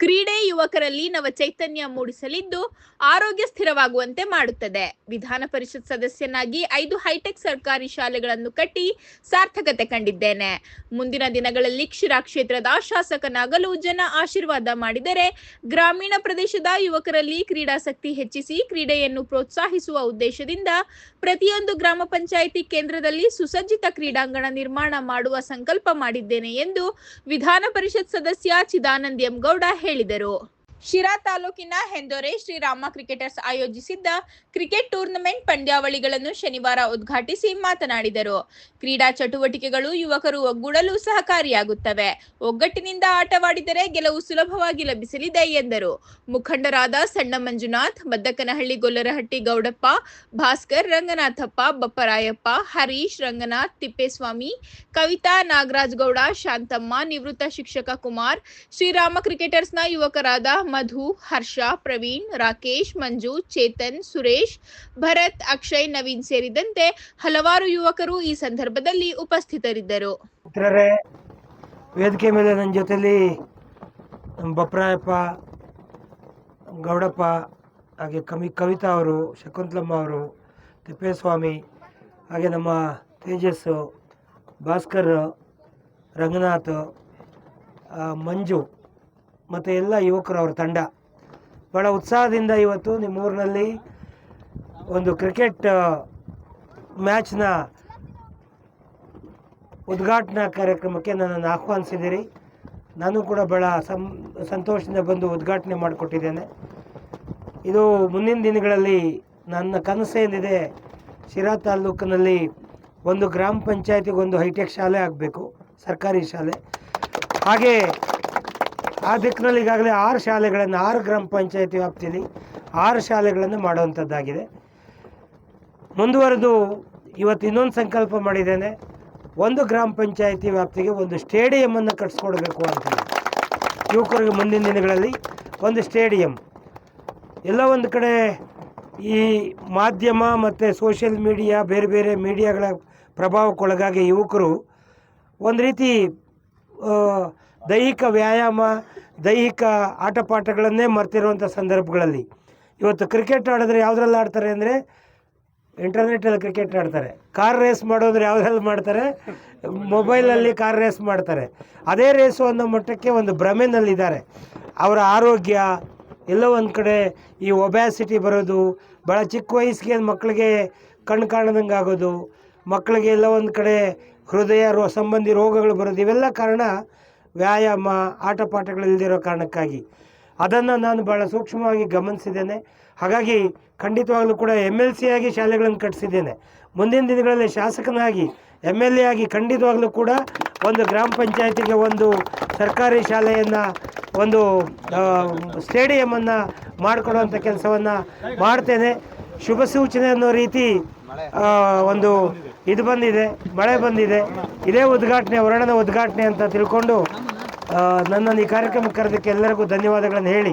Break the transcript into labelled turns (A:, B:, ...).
A: ಕ್ರೀಡೆ ಯುವಕರಲ್ಲಿ ನವ ಚೈತನ್ಯ ಮೂಡಿಸಲಿದ್ದು ಆರೋಗ್ಯ ಸ್ಥಿರವಾಗುವಂತೆ ಮಾಡುತ್ತದೆ. ವಿಧಾನ ಪರಿಷತ್ ಸದಸ್ಯನಾಗಿ 5 ಹೈಟೆಕ್ ಸರ್ಕಾರಿ ಶಾಲೆಗಳನ್ನು ಕಟ್ಟಿ ಸಾರ್ಥಕತೆ ಕಂಡಿದ್ದೇನೆ. ಮುಂದಿನ ದಿನಗಳಲ್ಲಿ ಶಿರಾ ಕ್ಷೇತ್ರದ ಶಾಸಕನಾಗಲು ಜನ ಆಶೀರ್ವಾದ ಮಾಡಿದರೆ ಗ್ರಾಮೀಣ ಪ್ರದೇಶದ ಯುವಕರಲ್ಲಿ ಕ್ರೀಡಾಸಕ್ತಿ ಹೆಚ್ಚಿಸಿ ಕ್ರೀಡೆಯನ್ನು ಪ್ರೋತ್ಸಾಹಿಸುವ ಉದ್ದೇಶದಿಂದ ಪ್ರತಿಯೊಂದು ಗ್ರಾಮ ಪಂಚಾಯಿತಿ ಕೇಂದ್ರದಲ್ಲಿ ಸುಸಜ್ಜಿತ ಕ್ರೀಡಾಂಗಣ ನಿರ್ಮಾಣ ಮಾಡುವ ಸಂಕಲ್ಪ ಮಾಡಿದ್ದೇನೆ ಎಂದು ವಿಧಾನ ಪರಿಷತ್ ಸದಸ್ಯ ಚಿದಾನಂದ ಎಂ ಗೌಡ ಹೇಳಿದರು. ಶಿರಾ ತಾಲೂಕಿನ ಹೆಂದೊರೆ ಶ್ರೀರಾಮ ಕ್ರಿಕೆಟರ್ಸ್ ಆಯೋಜಿಸಿದ್ದ ಕ್ರಿಕೆಟ್ ಟೂರ್ನಮೆಂಟ್ ಪಂದ್ಯಾವಳಿಗಳನ್ನು ಶನಿವಾರ ಉದ್ಘಾಟಿಸಿ ಮಾತನಾಡಿದರು. ಕ್ರೀಡಾ ಚಟುವಟಿಕೆಗಳು ಯುವಕರು ಒಗ್ಗೂಡಲು ಸಹಕಾರಿಯಾಗುತ್ತವೆ. ಒಗ್ಗಟ್ಟಿನಿಂದ ಆಟವಾಡಿದರೆ ಗೆಲುವು ಸುಲಭವಾಗಿ ಲಭಿಸಲಿದೆ ಎಂದರು. ಮುಖಂಡರಾದ ಸಣ್ಣ ಮಂಜುನಾಥ್, ಮದ್ದಕನಹಳ್ಳಿ ಗೊಲ್ಲರಹಟ್ಟಿ ಗೌಡಪ್ಪ, ಭಾಸ್ಕರ್, ರಂಗನಾಥಪ್ಪ, ಬಪ್ಪರಾಯಪ್ಪ, ಹರೀಶ್, ರಂಗನಾಥ್, ತಿಪ್ಪೇಸ್ವಾಮಿ, ಕವಿತಾ, ನಾಗರಾಜ್ ಗೌಡ, ಶಾಂತಮ್ಮ, ನಿವೃತ್ತ ಶಿಕ್ಷಕ ಕುಮಾರ್, ಶ್ರೀರಾಮ ಕ್ರಿಕೆಟರ್ಸ್ನ ಯುವಕರಾದ ಮಧು, ಹರ್ಷ, ಪ್ರವೀಣ್, ರಾಕೇಶ್, ಮಂಜು, ಚೇತನ್, ಸುರೇಶ್, ಭರತ್, ಅಕ್ಷಯ್, ನವೀನ್ ಸೇರಿದಂತೆ ಹಲವಾರು ಯುವಕರು ಈ ಸಂದರ್ಭದಲ್ಲಿ ಉಪಸ್ಥಿತರಿದ್ದರು.
B: ವೇದಿಕೆ ಮೇಲೆ ನನ್ನ ಜೊತೆಲಿ ಬಪ್ಪರಾಯಪ್ಪ, ಗೌಡಪ್ಪ, ಹಾಗೆ ಕವಿತಾ ಅವರು, ಶಕುಂತಲಮ್ಮ ಅವರು, ತಿಪ್ಪೇಸ್ವಾಮಿ, ಹಾಗೆ ನಮ್ಮ ತೇಜಸ್ಸು, ಭಾಸ್ಕರ್, ರಂಗನಾಥ್, ಮಂಜು ಮತ್ತು ಎಲ್ಲ ಯುವಕರು ಅವ್ರ ತಂಡ ಭಾಳ ಉತ್ಸಾಹದಿಂದ ಇವತ್ತು ನಿಮ್ಮೂರಿನಲ್ಲಿ ಒಂದು ಕ್ರಿಕೆಟ್ ಮ್ಯಾಚ್ನ ಉದ್ಘಾಟನಾ ಕಾರ್ಯಕ್ರಮಕ್ಕೆ ನನ್ನನ್ನು ಆಹ್ವಾನಿಸಿದ್ದೀರಿ. ನಾನು ಕೂಡ ಭಾಳ ಸಂತೋಷದಿಂದ ಬಂದು ಉದ್ಘಾಟನೆ ಮಾಡಿಕೊಟ್ಟಿದ್ದೇನೆ. ಇದು ಮುಂದಿನ ದಿನಗಳಲ್ಲಿ ನನ್ನ ಕನಸು ಏನಿದೆ, ಶಿರಾ ತಾಲೂಕಿನಲ್ಲಿ ಒಂದು ಗ್ರಾಮ ಪಂಚಾಯತಿಗೆ ಒಂದು ಹೈಟೆಕ್ ಶಾಲೆ ಆಗಬೇಕು, ಸರ್ಕಾರಿ ಶಾಲೆ. ಹಾಗೆ ಆ ದಿಕ್ಕಿನಲ್ಲಿ ಈಗಾಗಲೇ 6 ಶಾಲೆಗಳನ್ನು 6 ಗ್ರಾಮ ಪಂಚಾಯತಿ ವ್ಯಾಪ್ತಿಯಲ್ಲಿ 6 ಶಾಲೆಗಳನ್ನು ಮಾಡುವಂಥದ್ದಾಗಿದೆ. ಮುಂದುವರೆದು ಇವತ್ತು ಇನ್ನೊಂದು ಸಂಕಲ್ಪ ಮಾಡಿದ್ದೇನೆ, ಒಂದು ಗ್ರಾಮ ಪಂಚಾಯತಿ ವ್ಯಾಪ್ತಿಗೆ ಒಂದು ಸ್ಟೇಡಿಯಮನ್ನು ಕಟ್ಸ್ಕೊಡ್ಬೇಕು ಅಂತ. ಯುವಕರಿಗೆ ಮುಂದಿನ ದಿನಗಳಲ್ಲಿ ಒಂದು ಸ್ಟೇಡಿಯಂ. ಎಲ್ಲ ಒಂದು ಕಡೆ ಈ ಮಾಧ್ಯಮ ಮತ್ತು ಸೋಷಿಯಲ್ ಮೀಡಿಯಾ, ಬೇರೆ ಬೇರೆ ಮೀಡಿಯಾಗಳ ಪ್ರಭಾವಕ್ಕೊಳಗಾಗಿ ಯುವಕರು ಒಂದು ರೀತಿ ದೈಹಿಕ ವ್ಯಾಯಾಮ, ದೈಹಿಕ ಆಟಪಾಠಗಳನ್ನೇ ಮರ್ತಿರುವಂಥ ಸಂದರ್ಭಗಳಲ್ಲಿ ಇವತ್ತು ಕ್ರಿಕೆಟ್ ಆಡಿದ್ರೆ ಯಾವುದ್ರಲ್ಲಿ ಆಡ್ತಾರೆ ಅಂದರೆ ಇಂಟರ್ನೆಟ್ಟಲ್ಲಿ ಕ್ರಿಕೆಟ್ ಆಡ್ತಾರೆ. ಕಾರ್ ರೇಸ್ ಮಾಡೋದ್ರೆ ಯಾವುದ್ರಲ್ಲಿ ಮಾಡ್ತಾರೆ, ಮೊಬೈಲಲ್ಲಿ ಕಾರ್ ರೇಸ್ ಮಾಡ್ತಾರೆ. ಅದೇ ರೇಸು ಅನ್ನೋ ಮಟ್ಟಕ್ಕೆ ಒಂದು ಭ್ರಮೆನಲ್ಲಿದ್ದಾರೆ. ಅವರ ಆರೋಗ್ಯ ಎಲ್ಲ ಒಂದು ಕಡೆ ಈ ಒಬ್ಯಾಸಿಟಿ ಬರೋದು, ಭಾಳ ಚಿಕ್ಕ ವಯಸ್ಸಿಗೆ ಮಕ್ಕಳಿಗೆ ಕಣ್ಣು ಕಾಣದಂಗೆ ಆಗೋದು, ಮಕ್ಕಳಿಗೆ ಎಲ್ಲ ಒಂದು ಕಡೆ ಹೃದಯ ಸಂಬಂಧಿ ರೋಗಗಳು ಬರೋದು, ಇವೆಲ್ಲ ಕಾರಣ ವ್ಯಾಯಾಮ, ಆಟ ಪಾಠಗಳಿಲ್ದಿರೋ ಕಾರಣಕ್ಕಾಗಿ. ಅದನ್ನು ನಾನು ಭಾಳ ಸೂಕ್ಷ್ಮವಾಗಿ ಗಮನಿಸಿದ್ದೇನೆ. ಹಾಗಾಗಿ ಖಂಡಿತವಾಗಲೂ ಕೂಡ MLC ಆಗಿ ಶಾಲೆಗಳನ್ನು ಕಟ್ಟಿಸಿದ್ದೇನೆ. ಮುಂದಿನ ದಿನಗಳಲ್ಲಿ ಶಾಸಕನಾಗಿ MLA ಆಗಿ ಖಂಡಿತವಾಗಲೂ ಕೂಡ ಒಂದು ಗ್ರಾಮ ಪಂಚಾಯತಿಗೆ ಒಂದು ಸರ್ಕಾರಿ ಶಾಲೆಯನ್ನು, ಒಂದು ಸ್ಟೇಡಿಯಮನ್ನು ಮಾಡಿಕೊಡುವಂಥ ಕೆಲಸವನ್ನು ಮಾಡ್ತೇನೆ. ಶುಭ ಸೂಚನೆ ಅನ್ನೋ ರೀತಿ ಒಂದು ಇದು ಬಂದಿದೆ, ಮಳೆ ಬಂದಿದೆ. ಇದೇ ಉದ್ಘಾಟನೆ, ವರ್ಣನ ಉದ್ಘಾಟನೆ ಅಂತ ತಿಳ್ಕೊಂಡು ನನ್ನನ್ನು ಈ ಕಾರ್ಯಕ್ರಮಕ್ಕೆ ಕರೆದಕ್ಕೆ ಎಲ್ಲರಿಗೂ ಧನ್ಯವಾದಗಳನ್ನು ಹೇಳಿ